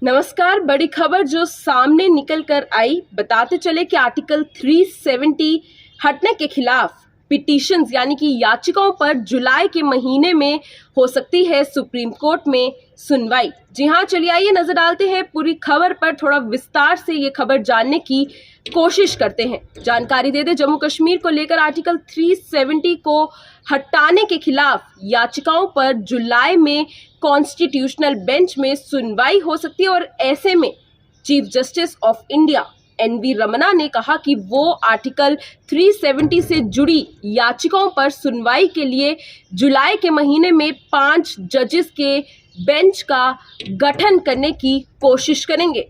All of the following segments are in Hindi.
नमस्कार। बड़ी खबर जो सामने निकल कर आई, बताते चले कि आर्टिकल 370 हटने के खिलाफ पिटीशंस यानी कि याचिकाओं पर जुलाई के महीने में हो सकती है सुप्रीम कोर्ट में सुनवाई। जी हाँ, चलिए आइए नजर डालते हैं पूरी खबर पर, थोड़ा विस्तार से ये खबर जानने की कोशिश करते हैं। जानकारी दे दे, जम्मू कश्मीर को लेकर आर्टिकल 370 को हटाने के खिलाफ याचिकाओं पर जुलाई में कॉन्स्टिट्यूशनल बेंच में सुनवाई हो सकती है और ऐसे में chief justice of India N V Ramana ने कहा कि वो आर्टिकल 370 से जुड़ी याचिकाओं पर सुनवाई के लिए जुलाई के महीने में 5 जजेस के बेंच का गठन करने की कोशिश करेंगे।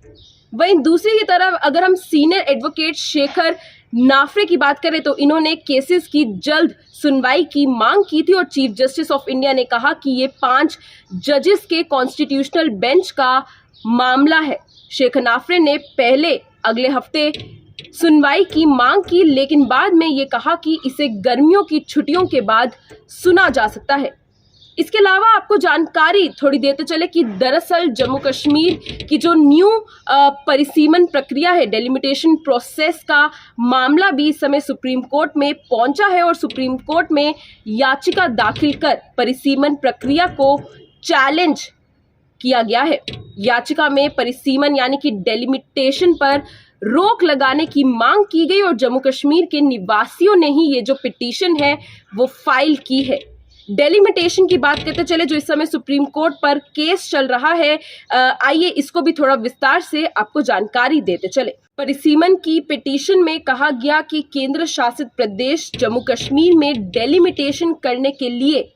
वहीं दूसरी की तरफ अगर हम सीनियर एडवोकेट शेखर नाफरे की बात करें तो इन्होंने केसेस की जल्द सुनवाई की मांग की थी और चीफ जस्टिस ऑफ इंडिया ने कहा कि ये 5 जजेस के कॉन्स्टिट्यूशनल बेंच का मामला है। शेखर नाफरे ने पहले अगले हफ्ते सुनवाई की मांग की, लेकिन बाद में ये कहा कि इसे गर्मियों की छुट्टियों के बाद सुना जा सकता है। इसके अलावा आपको जानकारी थोड़ी देते चले कि दरअसल जम्मू कश्मीर की जो न्यू परिसीमन प्रक्रिया है, डेलिमिटेशन प्रोसेस का मामला भी इस समय सुप्रीम कोर्ट में पहुंचा है और सुप्रीम कोर्ट में याचिका दाखिल कर परिसीमन प्रक्रिया को चैलेंज किया गया है। याचिका में परिसीमन यानी कि डेलिमिटेशन पर रोक लगाने की मांग की गई और जम्मू कश्मीर के निवासियों ने ही ये जो पिटीशन है वो फाइल की है। डेलिमिटेशन की बात करते चले जो इस समय सुप्रीम कोर्ट पर केस चल रहा है, आइए इसको भी थोड़ा विस्तार से आपको जानकारी देते चले। परिसीमन की पिटीशन में कहा गया कि केंद्र शासित प्रदेश जम्मू कश्मीर में डेलिमिटेशन करने के लिए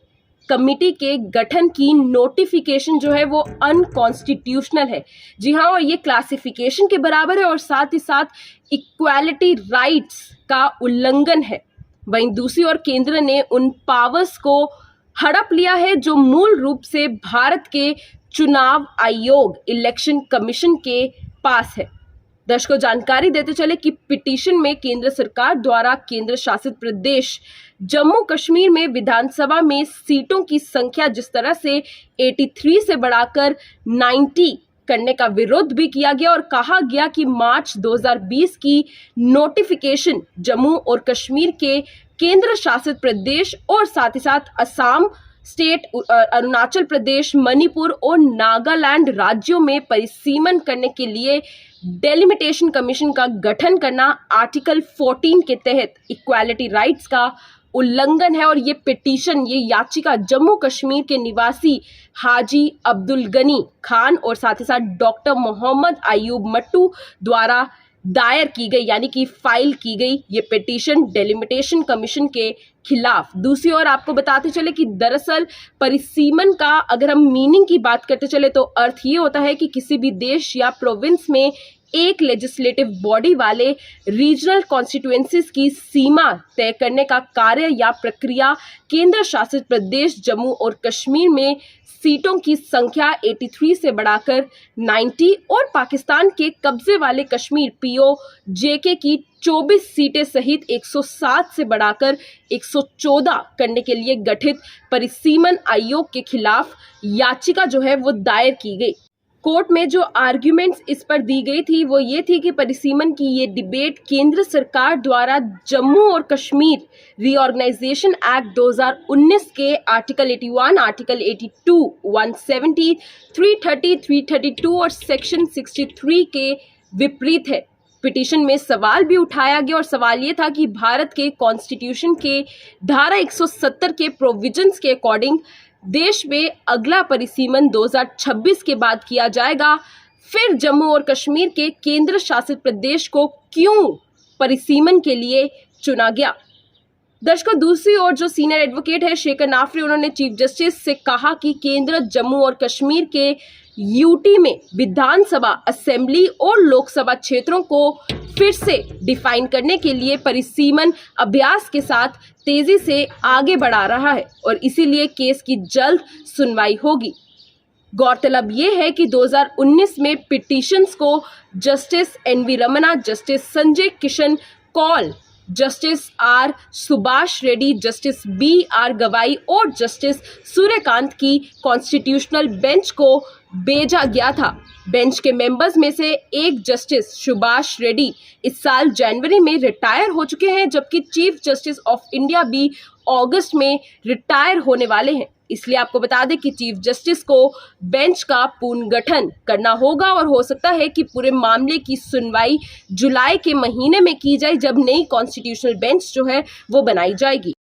कमिटी के गठन की नोटिफिकेशन जो है वो अनकॉन्स्टिट्यूशनल है। जी हाँ, और ये क्लासिफिकेशन के बराबर है और साथ ही साथ इक्वालिटी राइट्स का उल्लंघन है। वहीं दूसरी ओर केंद्र ने उन पावर्स को हड़प लिया है जो मूल रूप से भारत के चुनाव आयोग इलेक्शन कमीशन के पास है। दर्शकों, जानकारी देते चले कि पिटीशन में केंद्र सरकार द्वारा केंद्र शासित प्रदेश जम्मू कश्मीर में विधानसभा में सीटों की संख्या जिस तरह से 83 से बढ़ाकर 90 करने का विरोध भी किया गया और कहा गया कि मार्च 2020 की नोटिफिकेशन जम्मू और कश्मीर के केंद्र शासित प्रदेश और साथ ही साथ असम स्टेट, अरुणाचल प्रदेश, मणिपुर और नागालैंड राज्यों में परिसीमन करने के लिए डेलिमिटेशन कमीशन का गठन करना आर्टिकल 14 के तहत इक्वालिटी राइट्स का उल्लंघन है। और ये पिटीशन, ये याचिका जम्मू कश्मीर के निवासी हाजी अब्दुल गनी खान और साथ ही साथ डॉक्टर मोहम्मद अयूब मट्टू द्वारा दायर की गई यानी कि फाइल की गई ये पिटीशन डेलिमिटेशन कमीशन के खिलाफ। दूसरी ओर आपको बताते चले कि दरअसल परिसीमन का अगर हम मीनिंग की बात करते चले तो अर्थ ये होता है कि किसी भी देश या प्रोविंस में एक लेजिस्लेटिव बॉडी वाले रीजनल कॉन्स्टिट्यूएंसीज की सीमा तय करने का कार्य या प्रक्रिया केंद्र शासित प्रदेश जम्मू और कश्मीर में सीटों की संख्या 83 से बढ़ाकर 90 और पाकिस्तान के कब्जे वाले कश्मीर POJK की 24 सीटें सहित 107 से बढ़ाकर 114 करने के लिए गठित परिसीमन आयोग के खिलाफ याचिका जो है वो दायर की गई। कोर्ट में जो आर्ग्यूमेंट्स इस पर दी गई थी वो ये थी कि परिसीमन की ये डिबेट केंद्र सरकार द्वारा जम्मू और कश्मीर रीऑर्गेनाइजेशन एक्ट 2019 के आर्टिकल 81, आर्टिकल 82, 170, 330, 332 और सेक्शन 63 के विपरीत है। पिटीशन में सवाल भी उठाया गया और सवाल ये था कि भारत के कॉन्स्टिट्यूशन के धारा 170 के प्रोविजंस के अकॉर्डिंग देश में अगला परिसीमन 2026 के बाद किया जाएगा, फिर जम्मू और कश्मीर के केंद्र शासित प्रदेश को क्यों परिसीमन के लिए चुना गया। दर्शकों, दूसरी ओर जो सीनियर एडवोकेट है शेखर नाफरे, उन्होंने चीफ जस्टिस से कहा कि केंद्र जम्मू और कश्मीर के यूटी में विधानसभा, असेंबली और लोकसभा क्षेत्रों को फिर से डिफाइन करने के लिए परिसीमन अभ्यास के साथ तेजी से आगे बढ़ा रहा है और इसीलिए केस की जल्द सुनवाई होगी। गौरतलब ये है कि 2019 में पिटीशंस को justice N V Ramana, justice Sanjay Kishan Kaul, justice R Subhash Reddy, justice B R Gavai और जस्टिस सूर्यकांत की कॉन्स्टिट्यूशनल बेंच को भेजा गया था। बेंच के मेंबर्स में से एक जस्टिस सुभाष रेड्डी इस साल जनवरी में रिटायर हो चुके हैं, जबकि चीफ जस्टिस ऑफ इंडिया भी अगस्त में रिटायर होने वाले हैं। इसलिए आपको बता दें कि चीफ जस्टिस को बेंच का पुनर्गठन करना होगा और हो सकता है कि पूरे मामले की सुनवाई जुलाई के महीने में की जाए, जब नई कॉन्स्टिट्यूशनल बेंच जो है वो बनाई जाएगी।